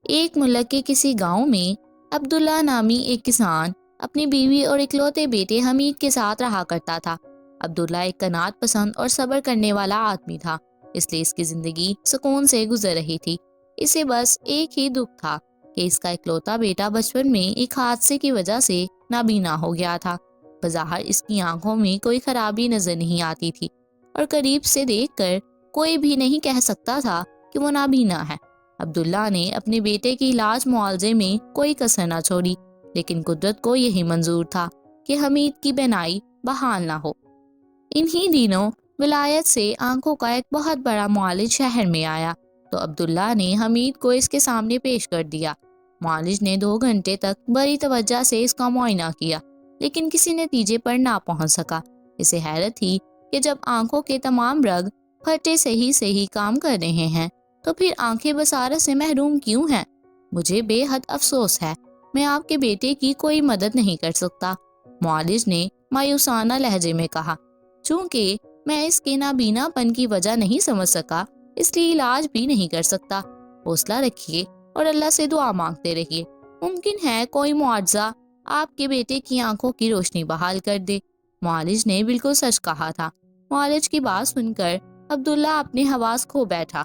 ایک ملک کے کسی گاؤں میں عبداللہ نامی ایک کسان اپنی بیوی اور اکلوتے بیٹے حمید کے ساتھ رہا کرتا تھا۔ عبداللہ ایک قناعت پسند اور صبر کرنے والا آدمی تھا، اس لیے اس کی زندگی سکون سے گزر رہی تھی۔ اسے بس ایک ہی دکھ تھا کہ اس کا اکلوتا بیٹا بچپن میں ایک حادثے کی وجہ سے نابینا ہو گیا تھا۔ بظاہر اس کی آنکھوں میں کوئی خرابی نظر نہیں آتی تھی اور قریب سے دیکھ کر کوئی بھی نہیں کہہ سکتا تھا کہ وہ نابینا ہے۔ عبداللہ نے اپنے بیٹے کی علاج معالجے میں کوئی کسر نہ چھوڑی، لیکن قدرت کو یہی منظور تھا کہ حمید کی بینائی بحال نہ ہو۔ انہی دنوں ولایت سے آنکھوں کا ایک بہت بڑا معالج شہر میں آیا تو عبداللہ نے حمید کو اس کے سامنے پیش کر دیا۔ معالج نے 2 گھنٹے تک بڑی توجہ سے اس کا معائنہ کیا، لیکن کسی نتیجے پر نہ پہنچ سکا۔ اسے حیرت تھی کہ جب آنکھوں کے تمام رگ پھٹے صحیح کام کر رہے ہیں تو پھر آنکھیں بصارت سے محروم کیوں ہیں؟ مجھے بے حد افسوس ہے، میں آپ کے بیٹے کی کوئی مدد نہیں کر سکتا، معالج نے مایوسانہ لہجے میں کہا۔ چونکہ میں اس کے نابینا پن کی وجہ نہیں سمجھ سکا، اس لیے علاج بھی نہیں کر سکتا۔ حوصلہ رکھیے اور اللہ سے دعا مانگتے رہیے، ممکن ہے کوئی معجزہ آپ کے بیٹے کی آنکھوں کی روشنی بحال کر دے۔ معالج نے بالکل سچ کہا تھا۔ معالج کی بات سن کر عبداللہ اپنے حواس کھو بیٹھا۔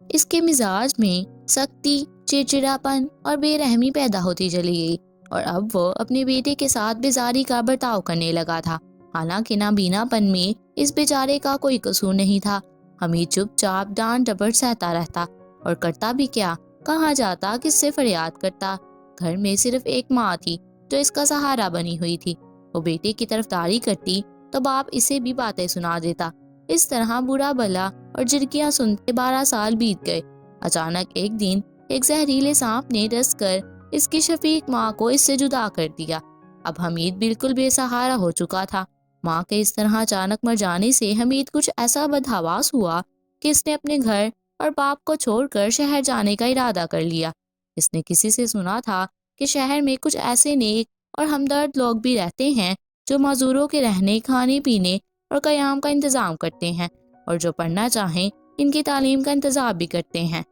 اس کے مزاج میں سختی، چڑچڑاپن اور بے رحمی پیدا ہوتی چلی گئی اور اب وہ اپنے بیٹے کے ساتھ بیزاری کا برتاؤ کرنے لگا تھا۔ حالانکہ نابینا پن میں اس بیچارے کا کوئی قصور نہیں تھا۔ حمید چپ چاپ ڈانٹ ڈپٹ سہتا رہتا اور کرتا بھی کیا، کہاں جاتا کس سے فریاد کرتا۔ گھر میں صرف ایک ماں تھی جو اس کا سہارا بنی ہوئی تھی۔ وہ بیٹے کی طرفداری کرتی تو باپ اسے بھی باتیں سنا دیتا۔ اس طرح برا بھلا اور جھڑکیاں سنتے 12 سال بیت گئے۔ اچانک ایک دن ایک زہریلے سانپ نے ڈس کر اس کی شفیق ماں کو اس سے جدا کر دیا۔ اب حمید بالکل بے سہارا ہو چکا تھا۔ ماں کے اس طرح اچانک مر جانے سے حمید کچھ ایسا بدحواس ہوا کہ اس نے اپنے گھر اور باپ کو چھوڑ کر شہر جانے کا ارادہ کر لیا۔ اس نے کسی سے سنا تھا کہ شہر میں کچھ ایسے نیک اور ہمدرد لوگ بھی رہتے ہیں جو معذوروں کے رہنے، کھانے پینے اور قیام کا انتظام کرتے ہیں، اور جو پڑھنا چاہیں ان کی تعلیم کا انتظام بھی کرتے ہیں۔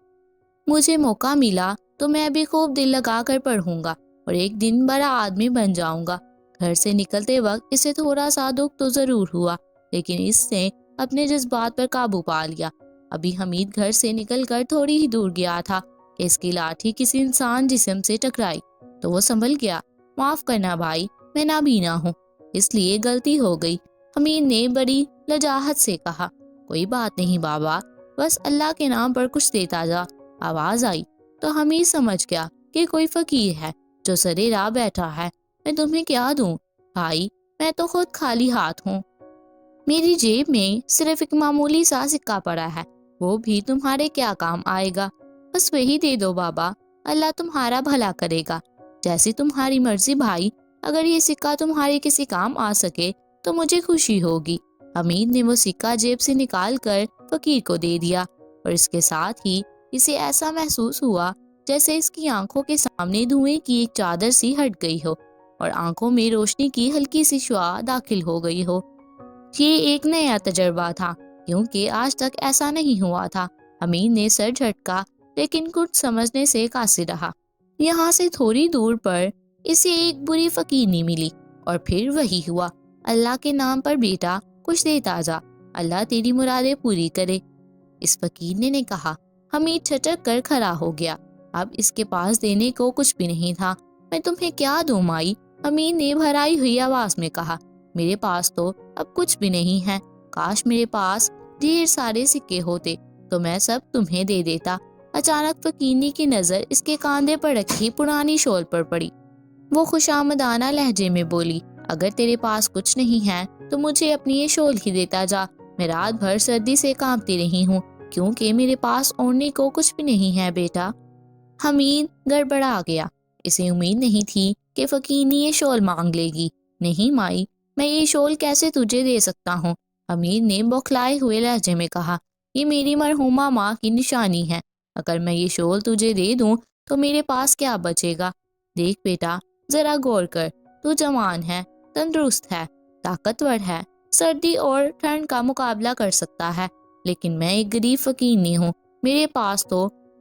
مجھے موقع ملا تو میں بھی خوب دل لگا کر پڑھوں گا اور ایک دن بڑا آدمی بن جاؤں گا۔ گھر سے نکلتے وقت اسے تھوڑا سا دکھ تو ضرور ہوا، لیکن اس نے اپنے جذبات پر قابو پا لیا۔ ابھی حمید گھر سے نکل کر تھوڑی ہی دور گیا تھا کہ اس کی لاٹھی کسی انسان جسم سے ٹکرائی تو وہ سنبھل گیا۔ معاف کرنا بھائی، میں نابینا ہوں، اس لیے غلطی ہو گئی، حمید نے بڑی لجاجت سے کہا۔ کوئی بات نہیں بابا، بس اللہ کے نام پر کچھ دیتا جا۔ آواز آئی تو حمید سمجھ گیا کہ کوئی فقیر ہے جو سرے راہ بیٹھا ہے۔ میں تمہیں کیا دوں بھائی، میں تو خود خالی ہاتھ ہوں، میری جیب میں صرف ایک معمولی سا سکہ پڑا ہے، وہ بھی تمہارے کیا کام آئے گا، بس وہی دے دو بابا، اللہ تمہارا بھلا کرے گا، جیسی تمہاری مرضی بھائی، اگر یہ سکہ تمہارے کسی کام آ سکے تو مجھے خوشی ہوگی۔ حمید نے وہ سکہ جیب سے نکال کر فقیر کو دے دیا اور اس کے ساتھ ہی اسے ایسا محسوس ہوا جیسے اس کی آنکھوں کے سامنے دھوئیں کی ایک چادر سی ہٹ گئی ہو اور آنکھوں میں روشنی کی ہلکی سی شعاع داخل ہو گئی ہو۔ یہ ایک نیا تجربہ تھا کیونکہ آج تک ایسا نہیں ہوا تھا۔ حمید نے سر جھٹکا لیکن کچھ سمجھنے سے قاصر رہا۔ یہاں سے تھوڑی دور پر اسے ایک بری فقیرنی ملی اور پھر وہی ہوا، اللہ کے نام پر بیٹا کچھ دیتا جا، اللہ تیری مرادیں پوری کرے، اس فقیرنے نے کہا۔ حمید چھٹک کر کھڑا ہو گیا، اب اس کے پاس دینے کو کچھ بھی نہیں تھا۔ میں تمہیں کیا دوں مائی، حمید نے بھرائی ہوئی آواز میں کہا۔ میرے پاس تو اب کچھ بھی نہیں ہے، کاش میرے پاس ڈھیر سارے سکے ہوتے تو میں سب تمہیں دے دیتا۔ اچانک فقیرنی کی نظر اس کے کاندھے پر رکھی پرانی شال پر پڑی۔ وہ خوشامدانہ لہجے میں بولی، اگر تیرے پاس کچھ نہیں ہے تو مجھے اپنی یہ شال ہی دیتا جا، میں رات بھر سردی سے کانپتی رہی ہوں کیونکہ میرے پاس اوڑھنے کو کچھ بھی نہیں ہے بیٹا۔ حمید گڑبڑا گیا، اسے امید نہیں تھی کہ فقیرنی یہ شال مانگ لے گی۔ نہیں مائی، میں یہ شال کیسے تجھے دے سکتا ہوں، حمید نے بوکھلائے ہوئے لہجے میں کہا، یہ میری مرحومہ ماں کی نشانی ہے، اگر میں یہ شال تجھے دے دوں تو میرے پاس کیا بچے گا۔ دیکھ بیٹا، ذرا غور کر، تو جوان ہے، تندرست ہے، طاقتور ہے، سردی اور ٹھنڈ کا مقابلہ کر سکتا ہے، لیکن میں ایک غریب فقیرنی ہوں، میرے پاس تو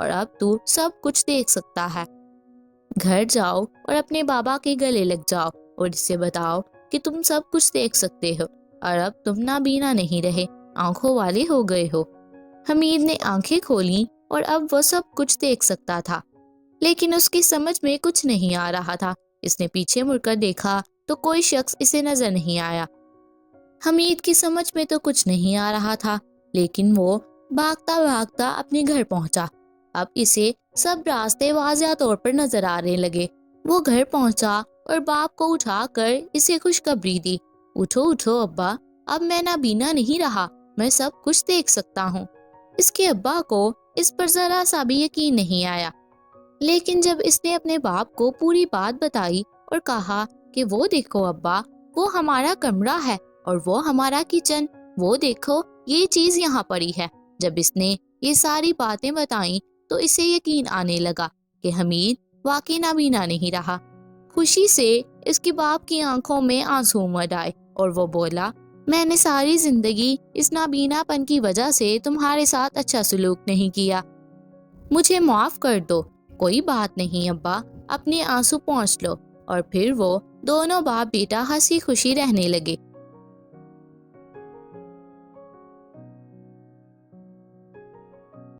اور اب تو سب کچھ دیکھ سکتا ہے۔ گھر جاؤ اور اپنے بابا کے گلے لگ جاؤ اور اس سے بتاؤ کہ تم سب کچھ دیکھ سکتے ہو اور اب تم نابینا نہیں رہے، آنکھوں والے ہو گئے ہو۔ حمید نے آنکھیں کھولیں اور اب وہ سب کچھ دیکھ سکتا تھا، لیکن اس کی سمجھ میں کچھ نہیں آ رہا تھا۔ اس نے پیچھے مڑ کر دیکھا تو کوئی شخص اسے نظر نہیں آیا۔ حمید کی سمجھ میں تو کچھ نہیں آ رہا تھا، لیکن وہ بھاگتا بھاگتا اپنے گھر پہنچا۔ اب اسے سب راستے واضح طور پر نظر آنے لگے۔ وہ گھر پہنچا اور باپ کو اٹھا کر اسے خوشخبری دی، اٹھو اٹھو ابا، اب میں نابینا نہیں رہا، میں سب کچھ دیکھ سکتا ہوں۔ اس کے ابا کو اس پر ذرا سا بھی یقین نہیں آیا، لیکن جب اس نے اپنے باپ کو پوری بات بتائی اور کہا کہ وہ دیکھو ابا، وہ ہمارا کمرہ ہے اور وہ ہمارا کچن، وہ دیکھو یہ چیز یہاں پڑی ہے۔ جب اس نے یہ ساری باتیں بتائیں تو اسے یقین آنے لگا کہ حمید واقعی نابینا نہیں رہا۔ خوشی سے اس کے باپ کی آنکھوں میں آنسو امڑ آئے اور وہ بولا، میں نے ساری زندگی اس نابینا پن کی وجہ سے تمہارے ساتھ اچھا سلوک نہیں کیا، مجھے معاف کر دو۔ کوئی بات نہیں ابا، اپنے آنسو پوچھ لو۔ اور پھر وہ دونوں باپ بیٹا ہنسی خوشی رہنے لگے۔